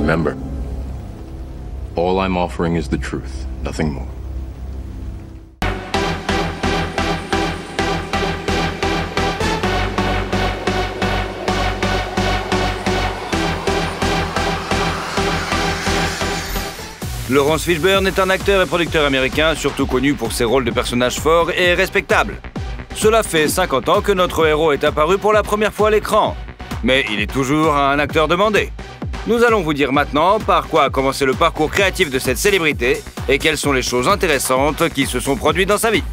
Remember, all I'm offering is the truth, nothing more. Laurence Fishburne est un acteur et producteur américain, surtout connu pour ses rôles de personnages forts et respectables. Cela fait 50 ans que notre héros est apparu pour la première fois à l'écran. Mais il est toujours un acteur demandé. Nous allons vous dire maintenant par quoi a commencé le parcours créatif de cette célébrité et quelles sont les choses intéressantes qui se sont produites dans sa vie.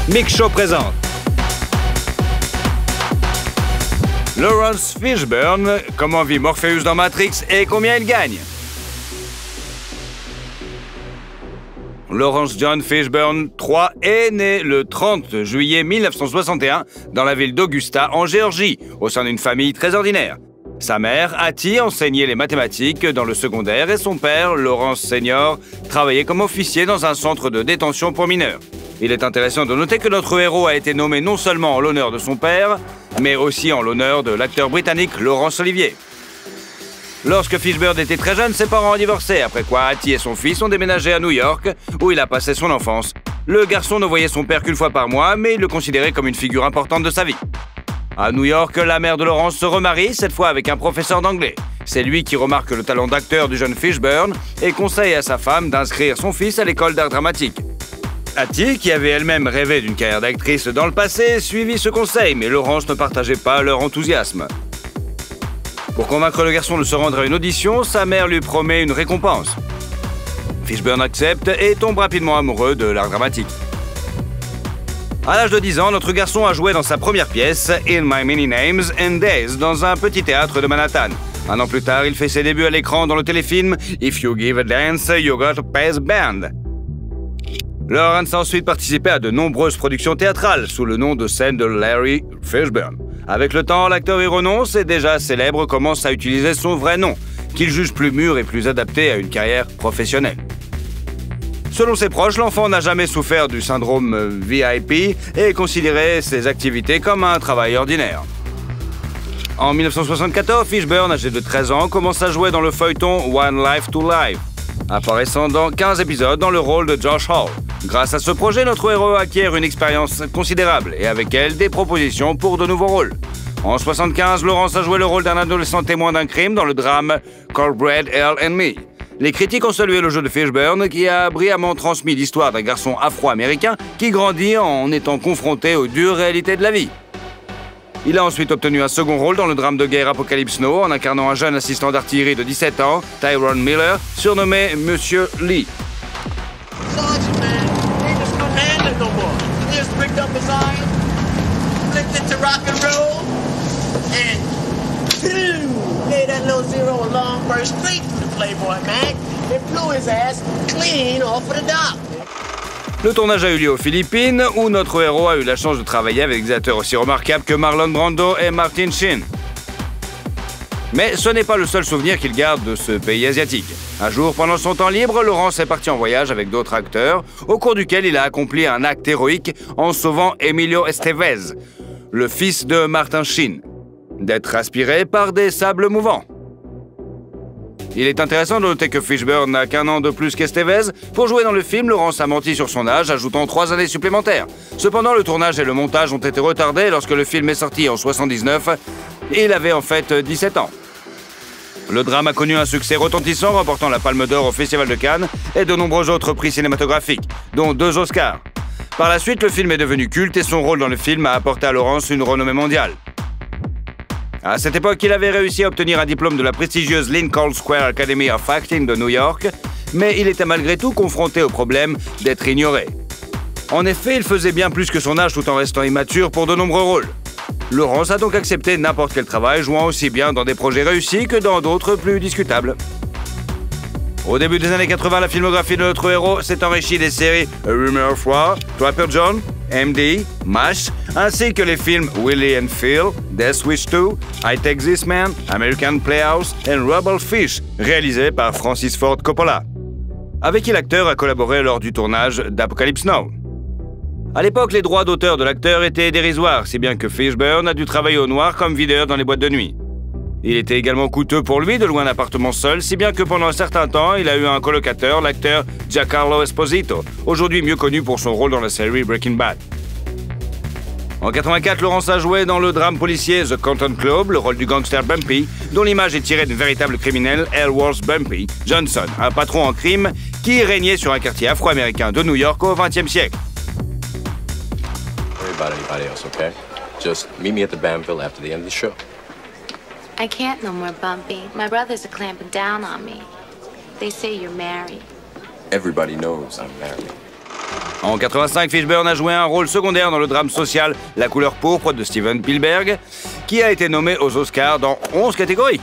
Mix Show présente Laurence Fishburne, comment vit Morpheus dans Matrix et combien il gagne? Lawrence John Fishburne III est né le 30 juillet 1961 dans la ville d'Augusta, en Géorgie, au sein d'une famille très ordinaire. Sa mère, Hattie, enseignait les mathématiques dans le secondaire et son père, Lawrence Senior, travaillait comme officier dans un centre de détention pour mineurs. Il est intéressant de noter que notre héros a été nommé non seulement en l'honneur de son père, mais aussi en l'honneur de l'acteur britannique Laurence Olivier. Lorsque Fishburne était très jeune, ses parents ont divorcé, après quoi Hattie et son fils ont déménagé à New York, où il a passé son enfance. Le garçon ne voyait son père qu'une fois par mois, mais il le considérait comme une figure importante de sa vie. À New York, la mère de Laurence se remarie, cette fois avec un professeur d'anglais. C'est lui qui remarque le talent d'acteur du jeune Fishburne et conseille à sa femme d'inscrire son fils à l'école d'art dramatique. Hattie, qui avait elle-même rêvé d'une carrière d'actrice dans le passé, suivit ce conseil, mais Laurence ne partageait pas leur enthousiasme. Pour convaincre le garçon de se rendre à une audition, sa mère lui promet une récompense. Fishburne accepte et tombe rapidement amoureux de l'art dramatique. À l'âge de 10 ans, notre garçon a joué dans sa première pièce, In My Many Names and Days, dans un petit théâtre de Manhattan. Un an plus tard, il fait ses débuts à l'écran dans le téléfilm If You Give a Dance, You Got a Pace Band. Lawrence a ensuite participé à de nombreuses productions théâtrales sous le nom de scène de Larry Fishburne. Avec le temps, l'acteur y renonce et déjà célèbre commence à utiliser son vrai nom, qu'il juge plus mûr et plus adapté à une carrière professionnelle. Selon ses proches, l'enfant n'a jamais souffert du syndrome VIP et considérait ses activités comme un travail ordinaire. En 1974, Fishburne, âgé de 13 ans, commence à jouer dans le feuilleton One Life to Live, apparaissant dans 15 épisodes dans le rôle de Josh Hall. Grâce à ce projet, notre héros acquiert une expérience considérable et avec elle des propositions pour de nouveaux rôles. En 1975, Laurence a joué le rôle d'un adolescent témoin d'un crime dans le drame Cornbread, Elle and Me. Les critiques ont salué le jeu de Fishburne qui a brillamment transmis l'histoire d'un garçon afro-américain qui grandit en étant confronté aux dures réalités de la vie. Il a ensuite obtenu un second rôle dans le drame de guerre Apocalypse Now en incarnant un jeune assistant d'artillerie de 17 ans, Tyrone Miller, surnommé Monsieur Lee. Le tournage a eu lieu aux Philippines, où notre héros a eu la chance de travailler avec des acteurs aussi remarquables que Marlon Brando et Martin Sheen. Mais ce n'est pas le seul souvenir qu'il garde de ce pays asiatique. Un jour, pendant son temps libre, Laurence est parti en voyage avec d'autres acteurs, au cours duquel il a accompli un acte héroïque en sauvant Emilio Estevez, le fils de Martin Sheen, d'être aspiré par des sables mouvants. Il est intéressant de noter que Fishburne n'a qu'un an de plus qu'Estevez. Pour jouer dans le film, Laurence a menti sur son âge, ajoutant 3 années supplémentaires. Cependant, le tournage et le montage ont été retardés lorsque le film est sorti en 1979. Et il avait en fait 17 ans. Le drame a connu un succès retentissant, remportant la Palme d'Or au Festival de Cannes et de nombreux autres prix cinématographiques, dont 2 Oscars. Par la suite, le film est devenu culte et son rôle dans le film a apporté à Laurence une renommée mondiale. À cette époque, il avait réussi à obtenir un diplôme de la prestigieuse Lincoln Square Academy of Acting de New York, mais il était malgré tout confronté au problème d'être ignoré. En effet, il faisait bien plus que son âge tout en restant immature pour de nombreux rôles. Laurence a donc accepté n'importe quel travail, jouant aussi bien dans des projets réussis que dans d'autres plus discutables. Au début des années 80, la filmographie de notre héros s'est enrichie des séries A Rumor of War, Trapper John, MD, MASH, ainsi que les films Willie and Phil, Death Wish 2, I Take This Man, American Playhouse et Rubble Fish, réalisés par Francis Ford Coppola, avec qui l'acteur a collaboré lors du tournage d'Apocalypse Now. À l'époque, les droits d'auteur de l'acteur étaient dérisoires, si bien que Fishburne a dû travailler au noir comme videur dans les boîtes de nuit. Il était également coûteux pour lui de louer un appartement seul, si bien que pendant un certain temps, il a eu un colocateur, l'acteur Giancarlo Esposito, aujourd'hui mieux connu pour son rôle dans la série Breaking Bad. En 84, Laurence a joué dans le drame policier The Compton Club, le rôle du gangster Bumpy, dont l'image est tirée d'une véritable criminelle, Ellsworth Bumpy Johnson, un patron en crime qui régnait sur un quartier afro-américain de New York au XXe siècle. Worry about anybody else, okay? Just meet me at the Bamville after the end of the show. I can't no more, Bumpy. My brothers are clamping down on me. They say you're married. Everybody knows I'm married. En 85, Fishburne a joué un rôle secondaire dans le drame social La couleur pourpre de Steven Spielberg, qui a été nommé aux Oscars dans 11 catégories.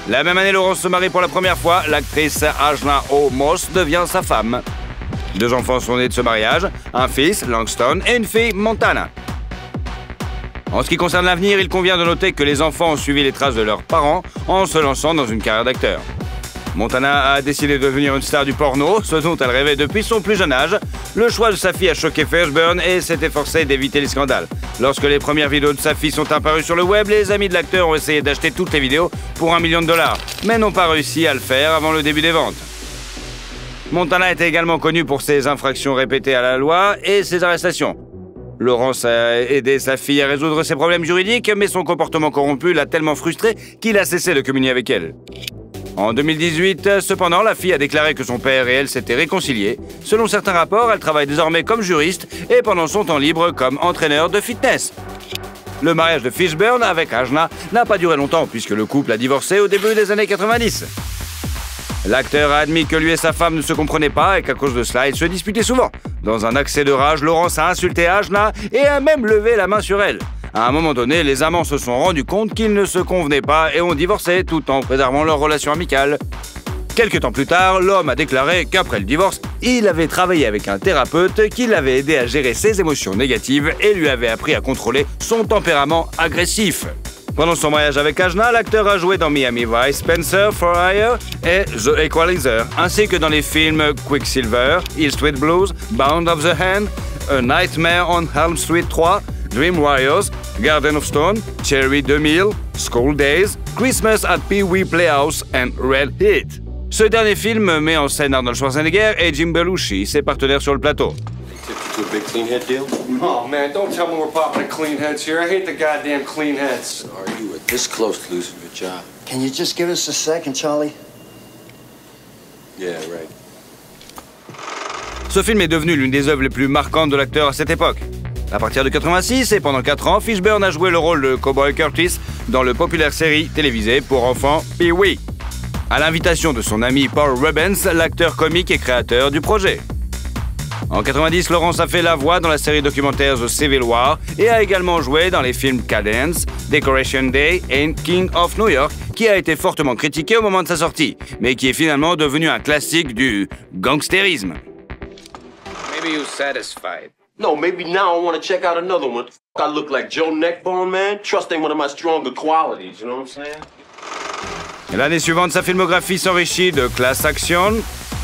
La même année, Laurence se marie pour la première fois. L'actrice Ajna O. Moss devient sa femme. 2 enfants sont nés de ce mariage, un fils, Langston, et une fille, Montana. En ce qui concerne l'avenir, il convient de noter que les enfants ont suivi les traces de leurs parents en se lançant dans une carrière d'acteur. Montana a décidé de devenir une star du porno, ce dont elle rêvait depuis son plus jeune âge. Le choix de sa fille a choqué Fishburne et s'est efforcé d'éviter les scandales. Lorsque les premières vidéos de sa fille sont apparues sur le web, les amis de l'acteur ont essayé d'acheter toutes les vidéos pour $1 million, mais n'ont pas réussi à le faire avant le début des ventes. Montana était également connu pour ses infractions répétées à la loi et ses arrestations. Laurence a aidé sa fille à résoudre ses problèmes juridiques, mais son comportement corrompu l'a tellement frustré qu'il a cessé de communier avec elle. En 2018, cependant, la fille a déclaré que son père et elle s'étaient réconciliés. Selon certains rapports, elle travaille désormais comme juriste et pendant son temps libre comme entraîneur de fitness. Le mariage de Fishburne avec Ajna n'a pas duré longtemps puisque le couple a divorcé au début des années 90. L'acteur a admis que lui et sa femme ne se comprenaient pas et qu'à cause de cela, ils se disputaient souvent. Dans un accès de rage, Laurence a insulté Ajna et a même levé la main sur elle. À un moment donné, les amants se sont rendus compte qu'ils ne se convenaient pas et ont divorcé tout en préservant leur relation amicale. Quelques temps plus tard, l'homme a déclaré qu'après le divorce, il avait travaillé avec un thérapeute qui l'avait aidé à gérer ses émotions négatives et lui avait appris à contrôler son tempérament agressif. Pendant son mariage avec Ajna, l'acteur a joué dans Miami Vice, Spencer for Hire et The Equalizer, ainsi que dans les films Quicksilver, Hill Street Blues, Bound of the Hand, A Nightmare on Elm Street 3, Dream Warriors, Garden of Stone, Cherry 2000, School Days, Christmas at Pee Wee Playhouse and Red Heat. Ce dernier film met en scène Arnold Schwarzenegger et Jim Belushi, ses partenaires sur le plateau. To a big clean head deal? Oh, man, don't tell me we're popping a clean heads here. I hate the goddamn clean heads. Are you were this close to losing your job? Can you just give us a second, Charlie? Yeah, right. Ce film est devenu l'une des œuvres les plus marquantes de l'acteur à cette époque. À partir de 86 et pendant 4 ans, Fishburne a joué le rôle de Cowboy Curtis dans le populaire série télévisée pour enfants Pee Wee. À l'invitation de son ami Paul Rubens, l'acteur comique et créateur du projet. En 90, Laurence a fait la voix dans la série documentaire The Civil War et a également joué dans les films Cadence, Decoration Day et King of New York, qui a été fortement critiqué au moment de sa sortie, mais qui est finalement devenu un classique du gangstérisme. Maybe you're satisfied. No, maybe now I want to check out another one. I look like Joe Neckbone, man. Trust ain't one of my stronger qualities, you know what I'm saying? L'année suivante, sa filmographie s'enrichit de Class Action,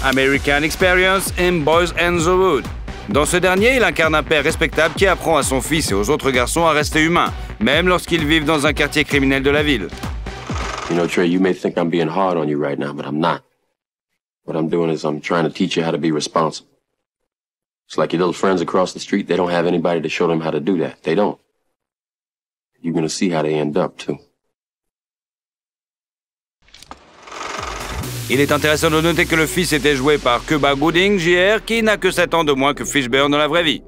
American Experience et Boys and the Hood. Dans ce dernier, il incarne un père respectable qui apprend à son fils et aux autres garçons à rester humains, même lorsqu'ils vivent dans un quartier criminel de la ville. You know, Trey, you may think I'm being hard on you right now, but I'm not. What I'm doing is I'm trying to teach you how to be responsible. It's like your little friends across the street, they don't have anybody to show them how to do that. They don't. You're gonna see how they end up, too. Il est intéressant de noter que le fils était joué par Cuba Gooding Jr., qui n'a que 7 ans de moins que Fishburne dans la vraie vie.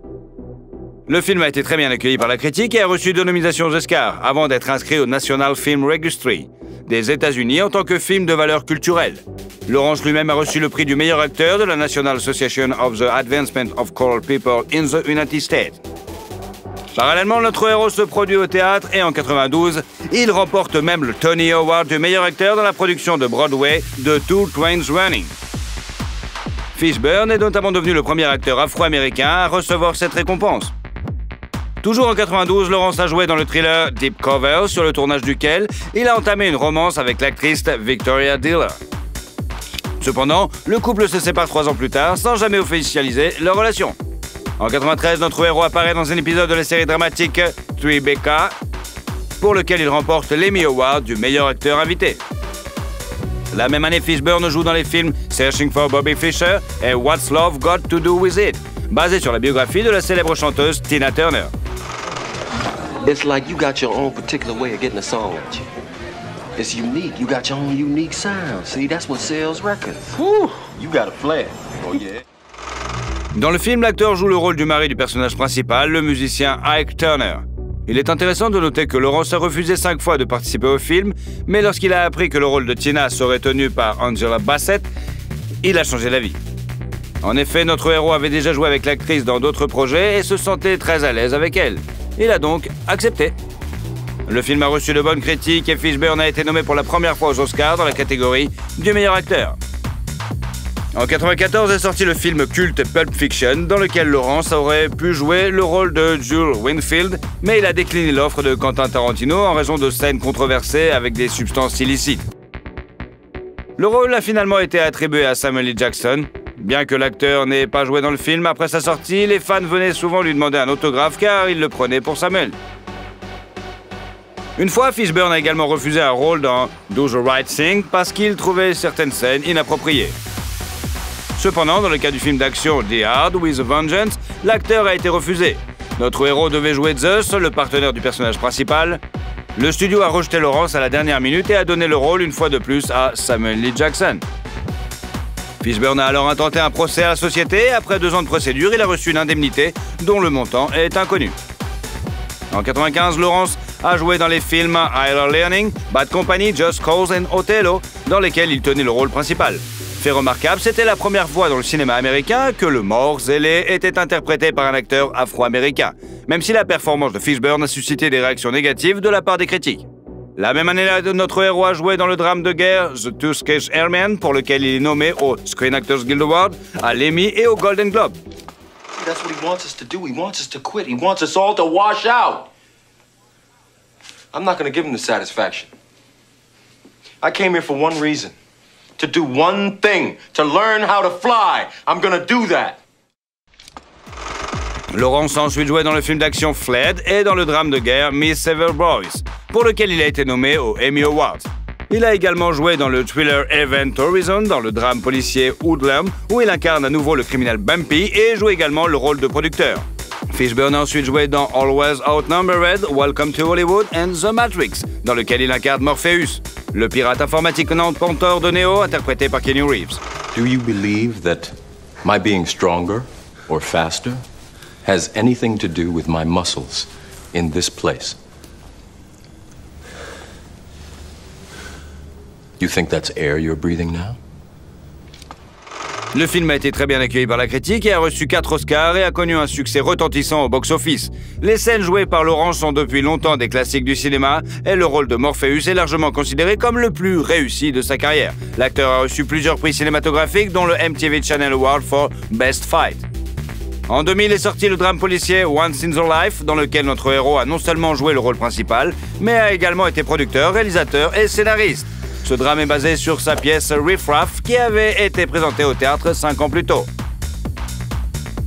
Le film a été très bien accueilli par la critique et a reçu 2 nominations aux Oscars, avant d'être inscrit au National Film Registry des États-Unis en tant que film de valeur culturelle. Laurence lui-même a reçu le prix du meilleur acteur de la National Association of the Advancement of Colored People in the United States. Parallèlement, notre héros se produit au théâtre et en 92, il remporte même le Tony Award du meilleur acteur dans la production de Broadway de Two Trains Running. Fishburne est notamment devenu le premier acteur afro-américain à recevoir cette récompense. Toujours en 92, Laurence a joué dans le thriller Deep Cover, sur le tournage duquel il a entamé une romance avec l'actrice Victoria Diller. Cependant, le couple se sépare 3 ans plus tard sans jamais officialiser leur relation. En 93, notre héros apparaît dans un épisode de la série dramatique Tribeca. pour lequel il remporte l'Emmy Award du meilleur acteur invité. La même année, Fishburne joue dans les films Searching for Bobby Fischer et What's Love Got to Do With It, basé sur la biographie de la célèbre chanteuse Tina Turner. It's like you got your own particular way of getting a song at you. It's unique. You got your own unique sound. See, that's what sells records. Whew, you got a flair. Oh yeah. Dans le film, l'acteur joue le rôle du mari du personnage principal, le musicien Ike Turner. Il est intéressant de noter que Lawrence a refusé 5 fois de participer au film, mais lorsqu'il a appris que le rôle de Tina serait tenu par Angela Bassett, il a changé d'avis. En effet, notre héros avait déjà joué avec l'actrice dans d'autres projets et se sentait très à l'aise avec elle. Il a donc accepté. Le film a reçu de bonnes critiques et Fishburne a été nommé pour la première fois aux Oscars dans la catégorie du meilleur acteur. En 1994 est sorti le film culte Pulp Fiction, dans lequel Lawrence aurait pu jouer le rôle de Jules Winfield, mais il a décliné l'offre de Quentin Tarantino en raison de scènes controversées avec des substances illicites. Le rôle a finalement été attribué à Samuel L. Jackson. Bien que l'acteur n'ait pas joué dans le film, après sa sortie, les fans venaient souvent lui demander un autographe car ils le prenaient pour Samuel. Une fois, Fishburne a également refusé un rôle dans Do the Right Thing parce qu'il trouvait certaines scènes inappropriées. Cependant, dans le cas du film d'action The Hard with a Vengeance, l'acteur a été refusé. Notre héros devait jouer Zeus, le partenaire du personnage principal. Le studio a rejeté Lawrence à la dernière minute et a donné le rôle une fois de plus à Samuel L. Jackson. Fishburne a alors intenté un procès à la société et après 2 ans de procédure, il a reçu une indemnité dont le montant est inconnu. En 1995, Lawrence a joué dans les films Higher Learning, Bad Company, Just Cause et Othello, dans lesquels il tenait le rôle principal. Fait remarquable, c'était la première fois dans le cinéma américain que le mort zélé était interprété par un acteur afro-américain, même si la performance de Fishburne a suscité des réactions négatives de la part des critiques. La même année, notre héros a joué dans le drame de guerre The Turkish Airman, pour lequel il est nommé au Screen Actors Guild Award, à l'Emmy et au Golden Globe. That's what he wants us to do. He wants us to quit. He wants us all to wash out. I'm not going to give him the satisfaction. I came here for one reason. To do one thing. To learn how to fly. I'm going to do that. Lawrence a ensuite joué dans le film d'action Fled et dans le drame de guerre Miss Sever Boys, pour lequel il a été nommé aux Emmy Awards. Il a également joué dans le thriller Event Horizon, dans le drame policier Hoodlum, où il incarne à nouveau le criminel Bumpy et joue également le rôle de producteur. Fishburne a ensuite joué dans Always Outnumbered, Welcome to Hollywood and The Matrix, dans lequel il incarne Morpheus, le pirate informatique Pantor de Neo, interprété par Keanu Reeves. Do you believe that my being stronger or faster has anything to do with my muscles in this place? You think that's air you're breathing now? Le film a été très bien accueilli par la critique et a reçu 4 Oscars et a connu un succès retentissant au box-office. Les scènes jouées par Lawrence sont depuis longtemps des classiques du cinéma et le rôle de Morpheus est largement considéré comme le plus réussi de sa carrière. L'acteur a reçu plusieurs prix cinématographiques, dont le MTV Channel Award for Best Fight. En 2000 est sorti le drame policier Once in the Life, dans lequel notre héros a non seulement joué le rôle principal, mais a également été producteur, réalisateur et scénariste. Ce drame est basé sur sa pièce Riff Raff, qui avait été présentée au théâtre 5 ans plus tôt.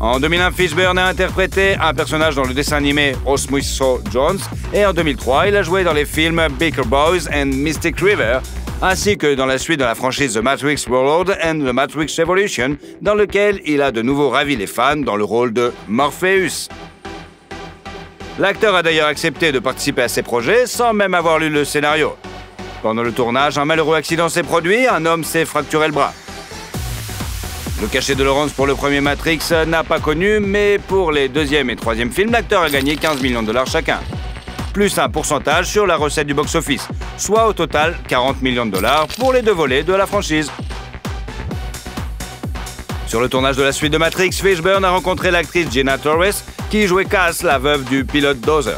En 2001, Fishburne a interprété un personnage dans le dessin animé Osmosis Jones, et en 2003, il a joué dans les films Baker Boys and Mystic River, ainsi que dans la suite de la franchise The Matrix Reloaded and The Matrix Revolution, dans lequel il a de nouveau ravi les fans dans le rôle de Morpheus. L'acteur a d'ailleurs accepté de participer à ces projets sans même avoir lu le scénario. Pendant le tournage, un malheureux accident s'est produit, un homme s'est fracturé le bras. Le cachet de Lawrence pour le premier Matrix n'a pas connu, mais pour les deuxième et troisième films, l'acteur a gagné 15 millions de dollars chacun. Plus un pourcentage sur la recette du box-office, soit au total 40 millions de dollars pour les 2 volets de la franchise. Sur le tournage de la suite de Matrix, Fishburne a rencontré l'actrice Gina Torres, qui jouait Cass, la veuve du pilote Dozer.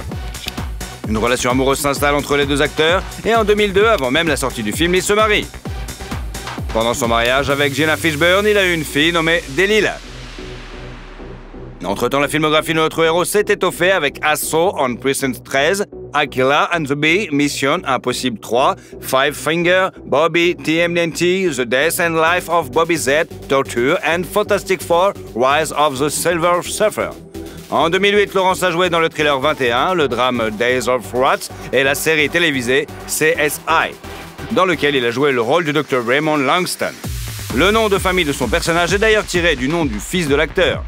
Une relation amoureuse s'installe entre les 2 acteurs et en 2002, avant même la sortie du film, ils se marient. Pendant son mariage avec Gina Fishburne, il a eu une fille nommée Delilah. Entre-temps, la filmographie de notre héros s'est étoffée avec Assault on Precinct 13, Aquila and the Bee, Mission Impossible 3, Five Finger, Bobby, TMNT, The Death and Life of Bobby Z, Torture and Fantastic Four, Rise of the Silver Surfer. En 2008, Laurence a joué dans le thriller 21, le drame Days of Rats et la série télévisée CSI, dans lequel il a joué le rôle du Dr. Raymond Langston. Le nom de famille de son personnage est d'ailleurs tiré du nom du fils de l'acteur.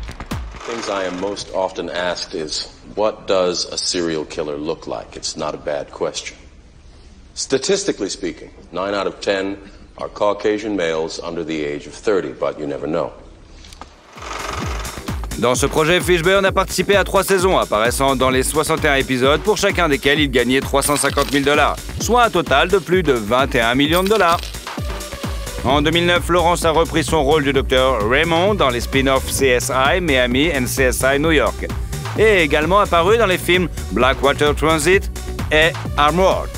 Things I am most often asked is, what does a serial killer look like? It's not a bad question. Statistically speaking, 9 out of 10 are Caucasian males under the age of 30, but you never know. Dans ce projet, Fishburne a participé à 3 saisons, apparaissant dans les 61 épisodes, pour chacun desquels il gagnait 350 000 $, soit un total de plus de 21 millions de dollars. En 2009, Laurence a repris son rôle du Dr. Raymond dans les spin-offs CSI Miami et CSI New York, et est également apparu dans les films Blackwater Transit et Armored.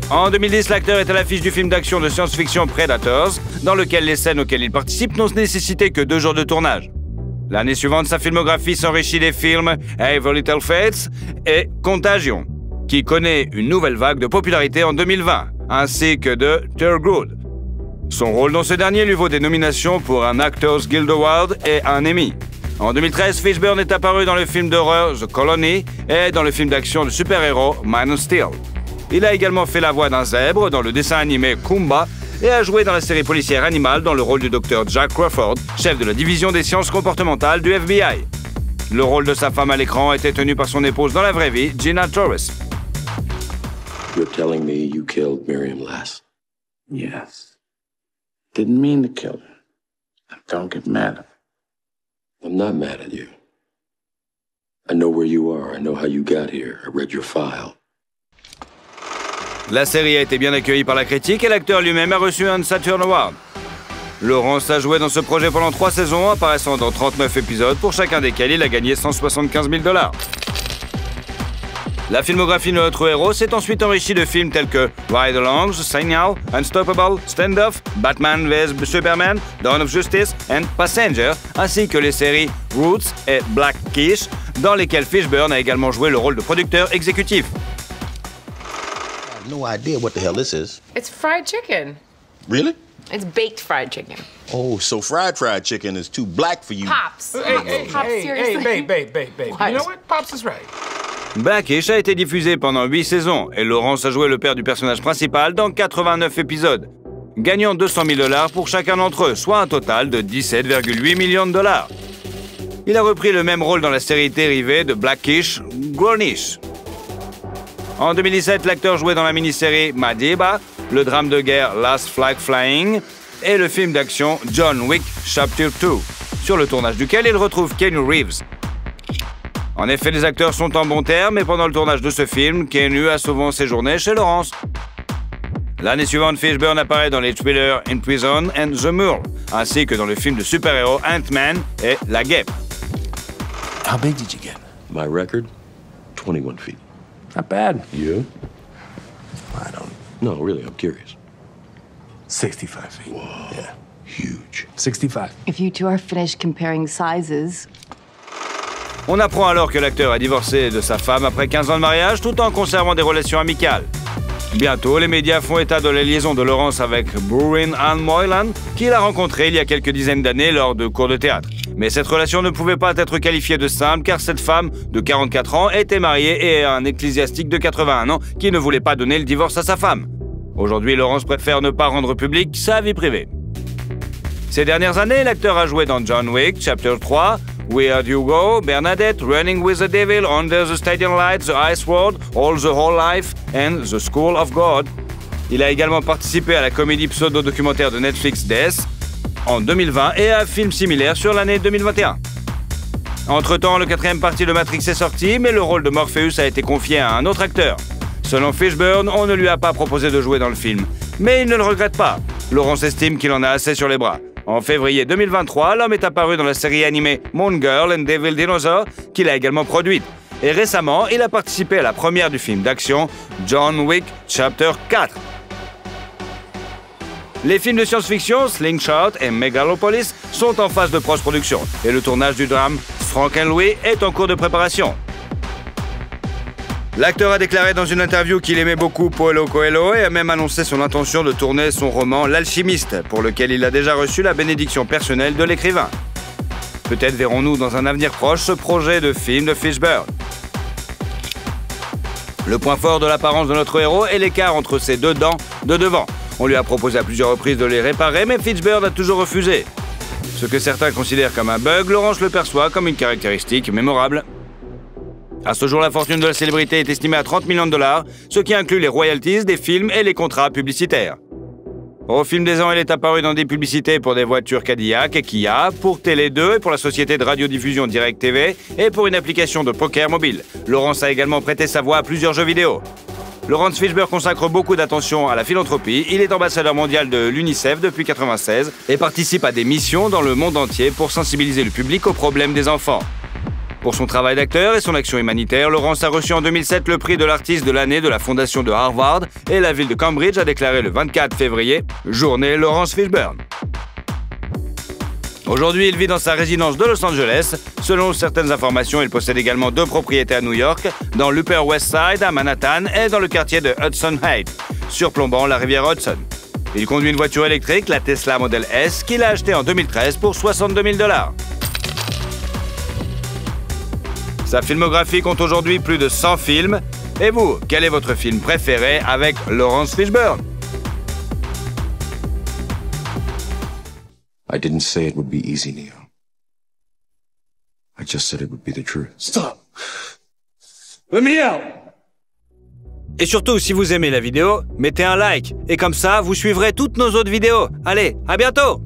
En 2010, l'acteur est à l'affiche du film d'action de science-fiction Predators, dans lequel les scènes auxquelles il participe n'ont nécessité que 2 jours de tournage. L'année suivante, sa filmographie s'enrichit des films Have a Little Faith et Contagion, qui connaît une nouvelle vague de popularité en 2020, ainsi que de Thurgood. Son rôle dans ce dernier lui vaut des nominations pour un Actors Guild Award et un Emmy. En 2013, Fishburne est apparu dans le film d'horreur The Colony et dans le film d'action de super-héros Man of Steel. Il a également fait la voix d'un zèbre dans le dessin animé Kumba et a joué dans la série policière Animal dans le rôle du Dr. Jack Crawford, chef de la division des sciences comportementales du FBI. Le rôle de sa femme à l'écran était tenu par son épouse dans la vraie vie, Gina Torres. You're telling me you killed Miriam Lass? Yes. Didn't mean to kill her. Don't get mad at me. I'm not mad at you. I know where you are. I know how you got here. I read your file. La série a été bien accueillie par la critique et l'acteur lui-même a reçu un Saturn Award. Laurence a joué dans ce projet pendant 3 saisons, apparaissant dans 39 épisodes, pour chacun desquels il a gagné 175 000 $. La filmographie de notre héros s'est ensuite enrichie de films tels que Ride Along, Signal, Unstoppable, Standoff, Batman vs Superman, Dawn of Justice et Passenger, ainsi que les séries Roots et Blackish, dans lesquelles Fishburne a également joué le rôle de producteur exécutif. I have no idea what the hell this is. It's fried chicken. Really? It's baked fried chicken. Oh, so fried chicken is too black for you. Pops. Pops, seriously. Hey, babe. What? You know what? Pops is right. Blackish a été diffusé pendant 8 saisons et Laurence a joué le père du personnage principal dans 89 épisodes, gagnant 200 000 $ pour chacun d'entre eux, soit un total de 17,8 millions de dollars. Il a repris le même rôle dans la série dérivée de Blackish, Grownish. En 2017, l'acteur jouait dans la mini-série Madiba, le drame de guerre Last Flag Flying et le film d'action John Wick Chapter 2, sur le tournage duquel il retrouve Keanu Reeves. En effet, les acteurs sont en bons termes et pendant le tournage de ce film, Keanu a souvent séjourné chez Laurence. L'année suivante, Fishburne apparaît dans les thrillers In Prison and The Mule, ainsi que dans le film de super-héros Ant-Man et La Guêpe. How big did you get? My record? 21 feet. Not bad. You? I don't. No, really, I'm curious. 65 feet. Whoa. Yeah. Huge. 65. If you two are finished comparing sizes. On apprend alors que l'acteur a divorcé de sa femme après 15 ans de mariage tout en conservant des relations amicales. Bientôt, les médias font état de la liaison de Laurence avec Burren Ann Moylan, qu'il a rencontrée il y a quelques dizaines d'années lors de cours de théâtre. Mais cette relation ne pouvait pas être qualifiée de simple car cette femme de 44 ans était mariée et un ecclésiastique de 81 ans qui ne voulait pas donner le divorce à sa femme. Aujourd'hui, Laurence préfère ne pas rendre publique sa vie privée. Ces dernières années, l'acteur a joué dans John Wick, Chapter 3, Where Do You Go, Bernadette, Running with the Devil, Under the Stadium Lights, The Ice World, All the Whole Life and The School of God. Il a également participé à la comédie pseudo-documentaire de Netflix Death en 2020 et à un film similaire sur l'année 2021. Entre-temps, le 4e partie de Matrix est sorti, mais le rôle de Morpheus a été confié à un autre acteur. Selon Fishburne, on ne lui a pas proposé de jouer dans le film. Mais il ne le regrette pas. Laurence estime qu'il en a assez sur les bras. En février 2023, l'homme est apparu dans la série animée Moon Girl and Devil Dinosaur, qu'il a également produite. Et récemment, il a participé à la première du film d'action John Wick Chapter 4. Les films de science-fiction Slingshot et Megalopolis sont en phase de post-production et le tournage du drame Frank and Louis est en cours de préparation. L'acteur a déclaré dans une interview qu'il aimait beaucoup Paulo Coelho et a même annoncé son intention de tourner son roman L'Alchimiste, pour lequel il a déjà reçu la bénédiction personnelle de l'écrivain. Peut-être verrons-nous dans un avenir proche ce projet de film de Fishburne. Le point fort de l'apparence de notre héros est l'écart entre ses deux dents de devant. On lui a proposé à plusieurs reprises de les réparer, mais Fishburne a toujours refusé. Ce que certains considèrent comme un bug, Lawrence le perçoit comme une caractéristique mémorable. À ce jour, la fortune de la célébrité est estimée à 30 millions de dollars, ce qui inclut les royalties des films et les contrats publicitaires. Au fil des ans, il est apparu dans des publicités pour des voitures Cadillac et Kia, pour Télé 2 et pour la société de radiodiffusion Direct TV et pour une application de poker mobile. Lawrence a également prêté sa voix à plusieurs jeux vidéo. Lawrence Fishburne consacre beaucoup d'attention à la philanthropie. Il est ambassadeur mondial de l'UNICEF depuis 1996 et participe à des missions dans le monde entier pour sensibiliser le public aux problèmes des enfants. Pour son travail d'acteur et son action humanitaire, Lawrence a reçu en 2007 le prix de l'artiste de l'année de la fondation de Harvard et la ville de Cambridge a déclaré le 24 février « Journée Lawrence Fishburne ». Aujourd'hui, il vit dans sa résidence de Los Angeles. Selon certaines informations, il possède également 2 propriétés à New York, dans l'Upper West Side, à Manhattan, et dans le quartier de Hudson Heights, surplombant la rivière Hudson. Il conduit une voiture électrique, la Tesla Model S, qu'il a achetée en 2013 pour 62 000 $. Sa filmographie compte aujourd'hui plus de 100 films. Et vous, quel est votre film préféré avec Lawrence Fishburne? I didn't say it would be easy, Neo. I just said it would be the truth. Stop! Let me out! Et surtout, si vous aimez la vidéo, mettez un like. Et comme ça, vous suivrez toutes nos autres vidéos. Allez, à bientôt!